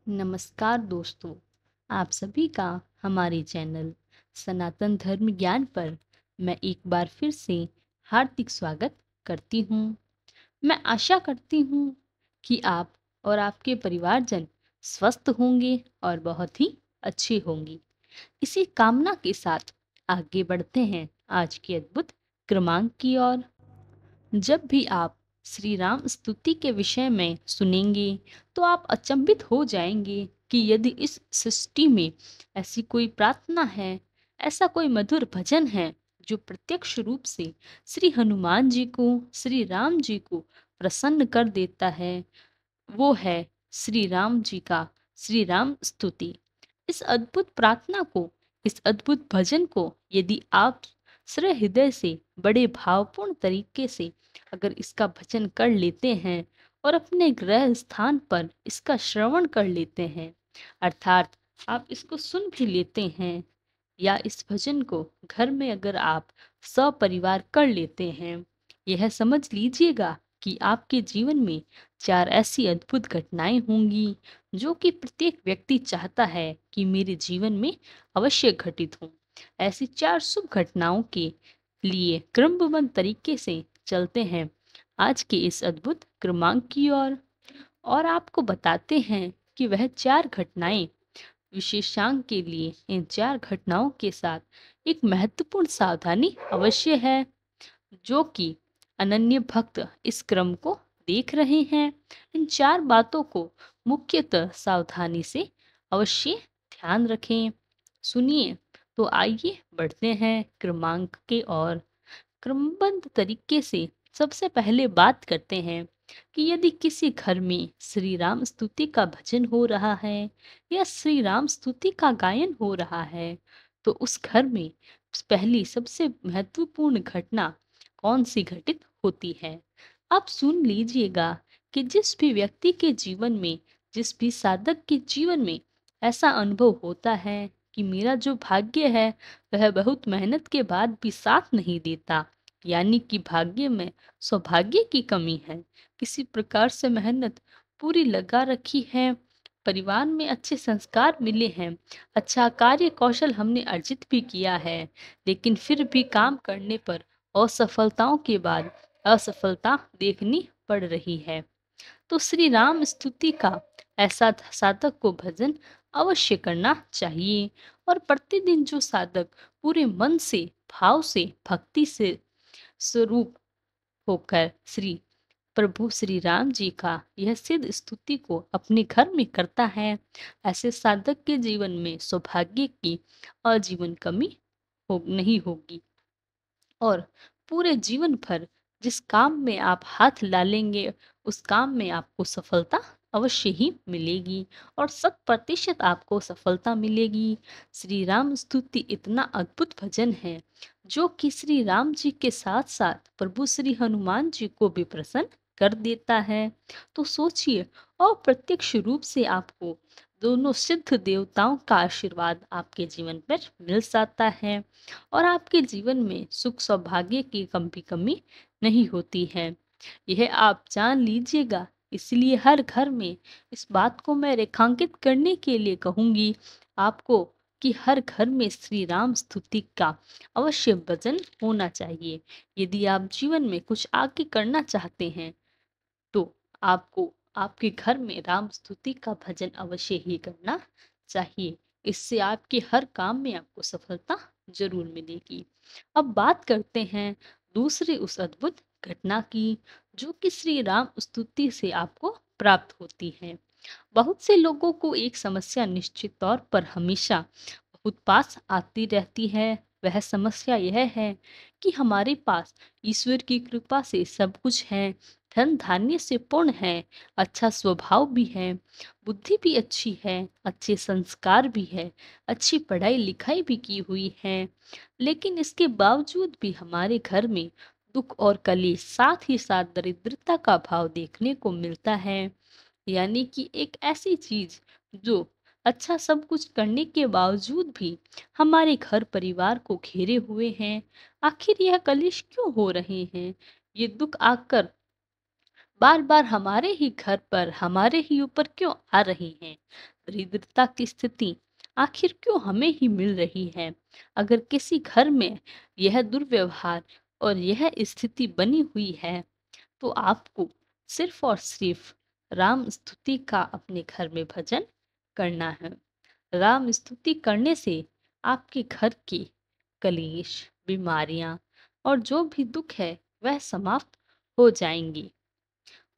नमस्कार दोस्तों, आप सभी का हमारे चैनल सनातन धर्म ज्ञान पर मैं एक बार फिर से हार्दिक स्वागत करती हूँ। मैं आशा करती हूँ कि आप और आपके परिवारजन स्वस्थ होंगे और बहुत ही अच्छे होंगे। इसी कामना के साथ आगे बढ़ते हैं आज के अद्भुत क्रमांक की ओर। जब भी आप श्री राम स्तुति के विषय में सुनेंगे तो आप अचंभित हो जाएंगे कि यदि इस सृष्टि में ऐसी कोई प्रार्थना है, ऐसा कोई मधुर भजन है जो प्रत्यक्ष रूप से श्री हनुमान जी को, श्री राम जी को प्रसन्न कर देता है, वो है श्री राम जी का श्री राम स्तुति। इस अद्भुत प्रार्थना को, इस अद्भुत भजन को यदि आप श्रेय हृदय से बड़े भावपूर्ण तरीके से अगर इसका भजन कर लेते हैं और अपने गृह स्थान पर इसका श्रवण कर लेते हैं, अर्थात आप इसको सुन भी लेते हैं, या इस भजन को घर में अगर आप सपरिवार कर लेते हैं, यह समझ लीजिएगा कि आपके जीवन में चार ऐसी अद्भुत घटनाएं होंगी जो कि प्रत्येक व्यक्ति चाहता है कि मेरे जीवन में अवश्य घटित हो। ऐसी चार शुभ घटनाओं के लिए क्रमबद्ध तरीके से चलते हैं आज के इस अद्भुत क्रमांक की ओर, और आपको बताते हैं कि वह चार घटनाएं विशेषांक के लिए इन चार घटनाओं के साथ एक महत्वपूर्ण सावधानी अवश्य है। जो कि अनन्य भक्त इस क्रम को देख रहे हैं, इन चार बातों को मुख्यतः सावधानी से अवश्य ध्यान रखें। सुनिए, तो आइए बढ़ते हैं क्रमांक के ओर। क्रमबद्ध तरीके से सबसे पहले बात करते हैं कि यदि किसी घर में श्री राम स्तुति का भजन हो रहा है या श्री राम स्तुति का गायन हो रहा है, तो उस घर में पहली सबसे महत्वपूर्ण घटना कौन सी घटित होती है। आप सुन लीजिएगा कि जिस भी व्यक्ति के जीवन में, जिस भी साधक के जीवन में ऐसा अनुभव होता है कि मेरा जो भाग्य है वह बहुत मेहनत के बाद भी साथ नहीं देता, यानी कि भाग्य में सौभाग्य की कमी है, किसी प्रकार से मेहनत पूरी लगा रखी है, परिवार में अच्छे संस्कार मिले हैं, अच्छा कार्य कौशल हमने अर्जित भी किया है, लेकिन फिर भी काम करने पर असफलताओं के बाद असफलता देखनी पड़ रही है, तो श्री राम स्तुति का ऐसा साधक को भजन अवश्य करना चाहिए। और प्रतिदिन जो साधक पूरे मन से, भाव से, भक्ति से स्वरूप होकर श्री प्रभु श्री राम जी का यह सिद्ध स्तुति को अपने घर में करता है, ऐसे साधक के जीवन में सौभाग्य की आजीवन कमी नहीं होगी, और पूरे जीवन भर जिस काम में आप हाथ डालेंगे उस काम में आपको सफलता अवश्य ही मिलेगी, और 100% आपको सफलता मिलेगी। श्री राम स्तुति इतना अद्भुत भजन है जो कि श्री राम जी के साथ साथ प्रभु श्री हनुमान जी को भी प्रसन्न कर देता है। तो सोचिए, और प्रत्यक्ष रूप से आपको दोनों सिद्ध देवताओं का आशीर्वाद आपके जीवन पर मिल जाता है, और आपके जीवन में सुख सौभाग्य की कमी नहीं होती है। यह आप जान लीजिएगा। इसलिए हर घर में इस बात को मैं रेखांकित करने के लिए कहूंगी आपको कि हर घर में श्री राम स्तुति का अवश्य भजन होना चाहिए। यदि आप जीवन में कुछ आगे करना चाहते हैं तो आपको आपके घर में राम स्तुति का भजन अवश्य ही करना चाहिए। इससे आपके हर काम में आपको सफलता जरूर मिलेगी। अब बात करते हैं दूसरी उस अद्भुत घटना की जो कि श्री राम स्तुति से आपको प्राप्त होती है। बहुत से लोगों को एक समस्या निश्चित तौर पर हमेशा बहुत पास आती रहती है। वह समस्या यह है कि हमारे पास ईश्वर की कृपा से सब कुछ है, धन धान्य से पूर्ण है, अच्छा स्वभाव भी है, बुद्धि भी अच्छी है, अच्छे संस्कार भी है, अच्छी पढ़ाई लिखाई भी की हुई है, लेकिन इसके बावजूद भी हमारे घर में दुख और कलेश, साथ ही साथ दरिद्रता का भाव देखने को मिलता है। यानी कि एक ऐसी चीज जो अच्छा सब कुछ करने के बावजूद भी हमारे घर परिवार को घेरे हुए हैं। आखिर यह कलेश क्यों हो रहे हैं, ये दुख आकर बार बार हमारे ही घर पर हमारे ही ऊपर क्यों आ रही हैं? दरिद्रता की स्थिति आखिर क्यों हमें ही मिल रही है? अगर किसी घर में यह दुर्व्यवहार और यह स्थिति बनी हुई है, तो आपको सिर्फ और सिर्फ राम स्तुति का अपने घर में भजन करना है। राम स्तुति करने से आपके घर की कलेश, बीमारियां और जो भी दुख है वह समाप्त हो जाएंगी।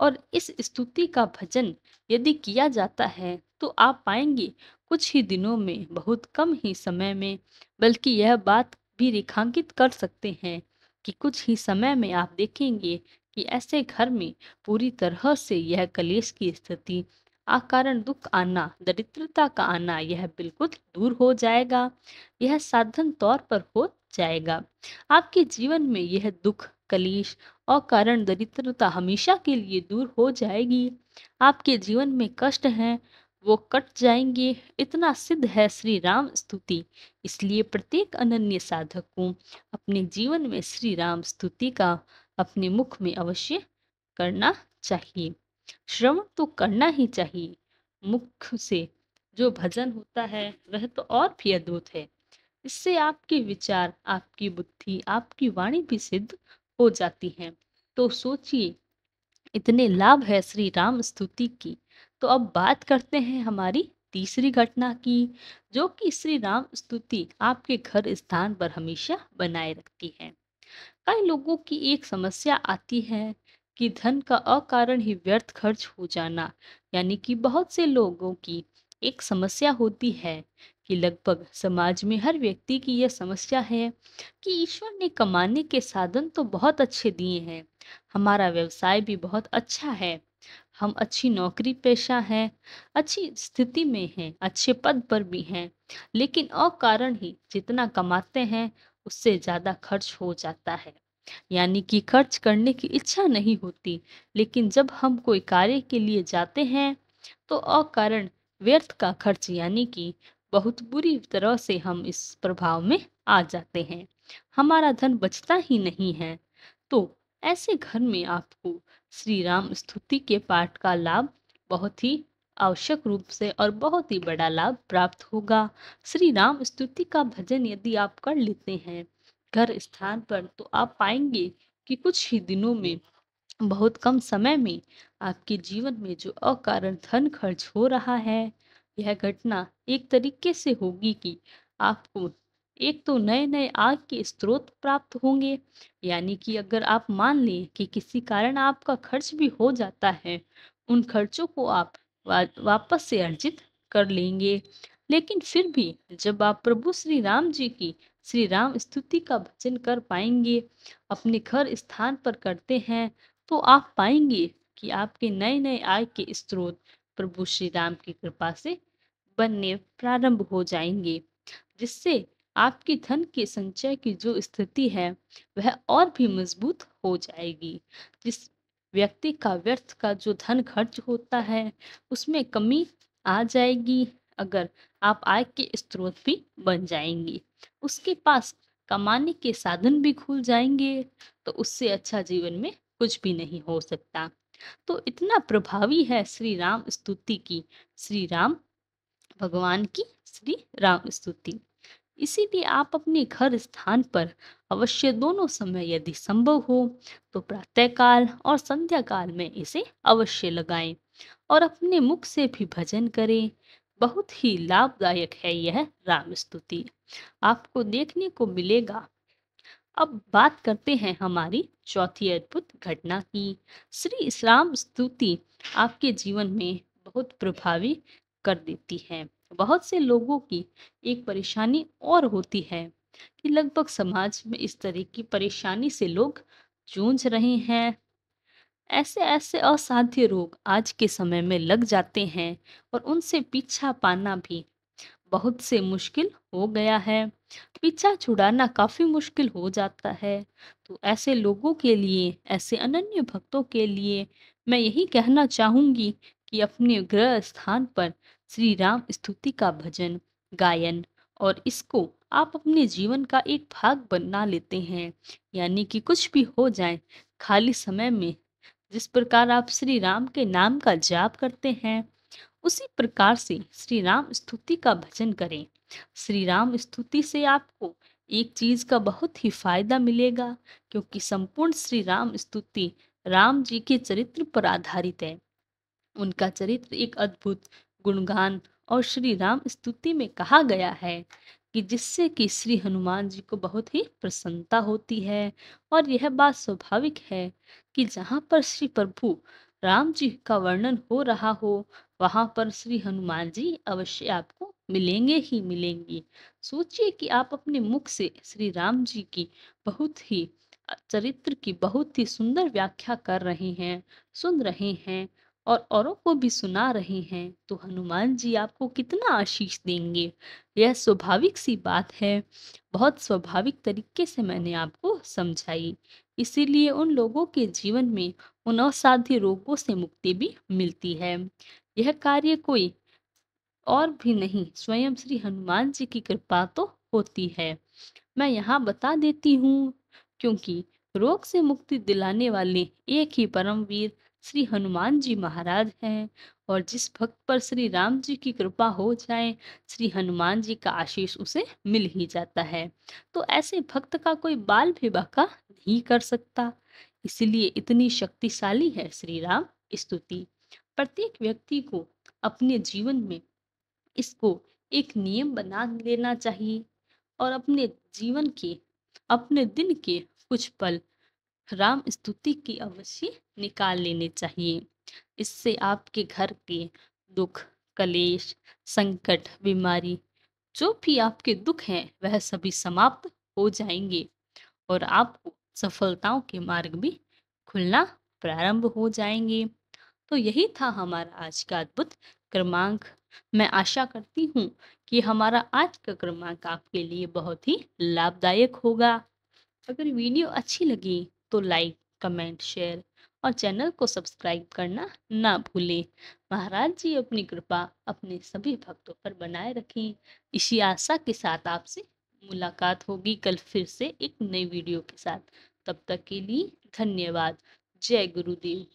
और इस स्तुति का भजन यदि किया जाता है तो आप पाएंगे कुछ ही दिनों में, बहुत कम ही समय में, बल्कि यह बात भी रेखांकित कर सकते हैं कि कुछ ही समय में आप देखेंगे कि ऐसे घर में पूरी तरह से यह कलेश की स्थिति, अकारण दुख आना, दरिद्रता का आना, यह बिल्कुल दूर हो जाएगा। यह साधन तौर पर हो जाएगा। आपके जीवन में यह दुख, कलेश और कारण दरिद्रता हमेशा के लिए दूर हो जाएगी। आपके जीवन में कष्ट हैं, वो कट जाएंगे। इतना सिद्ध है श्री राम स्तुति। इसलिए प्रत्येक अनन्य साधक को अपने जीवन में श्री राम स्तुति का अपने मुख में अवश्य करना चाहिए। श्रवण तो करना ही चाहिए। मुख से जो भजन होता है वह तो और भी अद्भुत है। इससे आपके विचार, आपकी बुद्धि, आपकी वाणी भी सिद्ध हो जाती हैं। तो सोचिए, इतने लाभ है श्री राम स्तुति की। तो अब बात करते हैं हमारी तीसरी घटना की, जो कि श्री राम स्तुति आपके घर स्थान पर हमेशा बनाए रखती है। कई लोगों की एक समस्या आती है कि धन का अकारण ही व्यर्थ खर्च हो जाना। यानी कि बहुत से लोगों की एक समस्या होती है कि लगभग समाज में हर व्यक्ति की यह समस्या है कि ईश्वर ने कमाने के साधन तो बहुत अच्छे दिए हैं, हमारा व्यवसाय भी बहुत अच्छा है, हम अच्छी नौकरी पेशा हैं, अच्छी स्थिति में हैं, अच्छे पद पर भी हैं, लेकिन अकारण ही जितना कमाते हैं उससे ज़्यादा खर्च हो जाता है। यानी कि खर्च करने की इच्छा नहीं होती, लेकिन जब हम कोई कार्य के लिए जाते हैं तो अकारण व्यर्थ का खर्च, यानी कि बहुत बुरी तरह से हम इस प्रभाव में आ जाते हैं। हमारा धन बचता ही नहीं है। तो ऐसे घर में आपको श्री राम स्तुति के पाठ का लाभ बहुत ही आवश्यक रूप से और बहुत ही बड़ा लाभ प्राप्त होगा। श्री राम स्तुति का भजन यदि आप कर लेते हैं घर स्थान पर, तो आप पाएंगे कि कुछ ही दिनों में, बहुत कम समय में, आपके जीवन में जो अकारण धन खर्च हो रहा है, यह घटना एक तरीके से होगी कि आपको एक तो नए नए आय के स्रोत प्राप्त होंगे। यानी कि अगर आप मान लें कि किसी कारण आपका खर्च भी हो जाता है, उन खर्चों को आप वापस से अर्जित कर लेंगे। लेकिन फिर भी जब आप प्रभु श्री राम जी की श्री राम स्तुति का भजन कर पाएंगे, अपने घर स्थान पर करते हैं, तो आप पाएंगे कि आपके नए नए आय के स्रोत प्रभु श्री राम की कृपा से बनने प्रारंभ हो जाएंगे, जिससे आपकी धन के संचय की जो स्थिति है वह और भी मजबूत हो जाएगी। जिस व्यक्ति का व्यर्थ का जो धन खर्च होता है उसमें कमी आ जाएगी। अगर आप आय के स्रोत भी बन जाएंगे, उसके पास कमाने के साधन भी खुल जाएंगे, तो उससे अच्छा जीवन में कुछ भी नहीं हो सकता। तो इतना प्रभावी है श्री राम स्तुति की, श्री राम भगवान की श्री राम स्तुति। इसीलिए आप अपने घर स्थान पर अवश्य दोनों समय यदि संभव हो तो प्रातःकाल और संध्या काल में इसे अवश्य लगाएं और अपने मुख से भी भजन करें। बहुत ही लाभदायक है यह राम स्तुति, आपको देखने को मिलेगा। अब बात करते हैं हमारी चौथी अद्भुत घटना की। श्री राम स्तुति आपके जीवन में बहुत प्रभावी कर देती है। बहुत से लोगों की एक परेशानी और होती है कि लगभग समाज में इस तरह की परेशानी से लोग जूझ रहे हैं। ऐसे ऐसे असाध्य रोग आज के समय में लग जाते हैं और उनसे पीछा पाना भी बहुत से मुश्किल हो गया है। पीछा छुड़ाना काफी मुश्किल हो जाता है। तो ऐसे लोगों के लिए, ऐसे अनन्य भक्तों के लिए मैं यही कहना चाहूंगी कि अपने गृह स्थान पर श्री राम स्तुति का भजन, गायन और इसको आप अपने जीवन का एक भाग बना लेते हैं। यानी कि कुछ भी हो जाए, खाली समय में जिस प्रकार आप श्री राम के नाम का जाप करते हैं, उसी प्रकार से श्री राम स्तुति का भजन करें। श्री राम स्तुति से आपको एक चीज का बहुत ही फायदा मिलेगा, क्योंकि संपूर्ण श्री राम स्तुति राम जी के चरित्र पर आधारित है। उनका चरित्र एक अद्भुत गुणगान और श्री राम स्तुति में कहा गया है कि जिससे कि श्री हनुमान जी को बहुत ही प्रसन्नता होती है। और यह बात स्वाभाविक है कि जहाँ पर श्री प्रभु राम जी का वर्णन हो रहा हो, वहां पर श्री हनुमान जी अवश्य आपको मिलेंगे ही मिलेंगे। सोचिए कि आप अपने मुख से श्री राम जी की बहुत ही चरित्र की बहुत ही सुंदर व्याख्या कर रहे हैं, सुन रहे हैं और औरों को भी सुना रहे हैं, तो हनुमान जी आपको कितना आशीष देंगे। यह स्वाभाविक सी बात है। बहुत स्वाभाविक तरीके से मैंने आपको समझाई। इसीलिए उन लोगों के जीवन में उन असाध्य रोगों से मुक्ति भी मिलती है। यह कार्य कोई और भी नहीं, स्वयं श्री हनुमान जी की कृपा तो होती है। मैं यहाँ बता देती हूँ, क्योंकि रोग से मुक्ति दिलाने वाले एक ही परमवीर श्री हनुमान जी महाराज हैं। और जिस भक्त पर श्री राम जी की कृपा हो जाए, श्री हनुमान जी का आशीष उसे मिल ही जाता है। तो ऐसे भक्त का कोई बाल भी बांका नहीं कर सकता। इसलिए इतनी शक्तिशाली है श्री राम स्तुति। प्रत्येक व्यक्ति को अपने जीवन में इसको एक नियम बना लेना चाहिए और अपने जीवन के, अपने दिन के कुछ पल राम स्तुति की अवश्य निकाल लेने चाहिए। इससे आपके घर के दुख, कलेश, संकट, बीमारी, जो भी आपके दुख हैं वह सभी समाप्त हो जाएंगे और आपको सफलताओं के मार्ग भी खुलना प्रारंभ हो जाएंगे। तो यही था हमारा आज का अद्भुत क्रमांक। मैं आशा करती हूँ कि हमारा आज का क्रमांक आपके लिए बहुत ही लाभदायक होगा। अगर वीडियो अच्छी लगी तो लाइक, कमेंट, शेयर और चैनल को सब्सक्राइब करना ना भूलें। महाराज जी अपनी कृपा अपने सभी भक्तों पर बनाए रखें। इसी आशा के साथ आपसे मुलाकात होगी कल फिर से एक नई वीडियो के साथ। तब तक के लिए धन्यवाद। जय गुरुदेव।